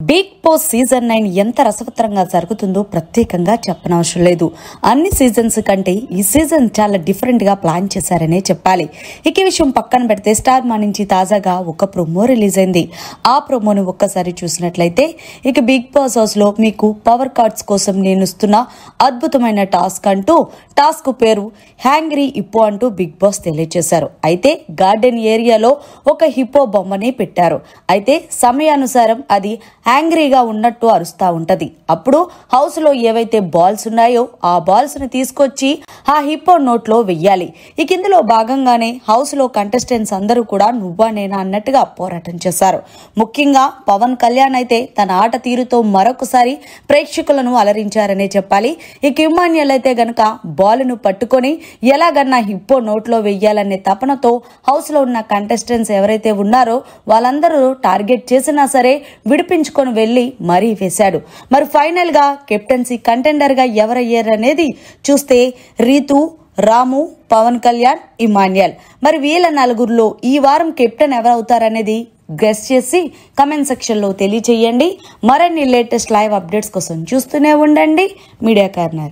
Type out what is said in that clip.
Big boss season 9 ఎంత రసవత్తరంగా జరుగుతుందో ప్రత్యేకంగా చెప్పనవసరం లేదు. అన్ని సీజన్స్ కంటే ఈ సీజన్ చాలా డిఫరెంట్ గా ప్లాన్ చేశారనే చెప్పాలి. ఇక విషయం పక్కన పెడితే స్టార్ మా నుంచి తాజాగా ఒక ప్రోమో రిలీజ్ అయింది. ఆ ప్రోమోని ఒక్కసారి చూసినట్లయితే ఇక బిగ్ బాస్ హౌస్ లో మీకు పవర్ కార్డ్స్ కోసం నేను ఇస్తున్న అద్భుతమైన టాస్క్ అంటూ టాస్క్ పేరు హ్యాంగ్రీ హిప్పో అంటూ బిగ్ బాస్ తెలియజేశారు. అయితే గార్డెన్ ఏరియాలో ఒక హిప్పో బొమ్మని పెట్టారు. అయితే సమయానుసారం అది హ్యాంగ్రీగా ఉన్నట్టు అరుస్తా ఉంటది. అప్పుడు హౌస్ లో ఏవైతే బాల్స్ ఉన్నాయో ఆ బాల్స్ ని తీసుకొచ్చి ఆ హిప్పో నోట్లో వెయ్యాలి. ఇక ఇందులో భాగంగానే హౌస్ లో కంటెస్టెంట్స్ అందరూ కూడా నువ్వా నేనా అన్నట్టుగా పోరాటం చేశారు. ముఖ్యంగా పవన్ కళ్యాణ్ అయితే తన ఆట తీరుతో మరొకసారి ప్రేక్షకులను అలరించారనే చెప్పాలి. ఇక ఇమాన్యుల్ అయితే గనక బాల్ ను పట్టుకొని ఎలాగన్నా హిప్పో నోట్లో వెయ్యాలనే తపనతో హౌస్ లో ఉన్న కంటెస్టెంట్స్ ఎవరైతే ఉన్నారో వాళ్ళందరూ టార్గెట్ చేసినా సరే విడిపించుకొని వెళ్లి మరీ వేశాడు. మరి ఫైనల్ గా కెప్టెన్సీ కంటెండర్ గా ఎవరయ్యారనేది చూస్తే రీతు, రాము, పవన్ కళ్యాణ్, ఇమాన్యుల్. మరి వీళ్ళ నలుగురిలో ఈ వారం కెప్టెన్ ఎవరవుతారనేది గెస్ చేసి కమెంట్ సెక్షన్ లో తెలియచేయండి. మరిన్ని లేటెస్ట్ లైవ్ అప్డేట్స్ కోసం చూస్తూనే ఉండండి మీడియా కార్నర్.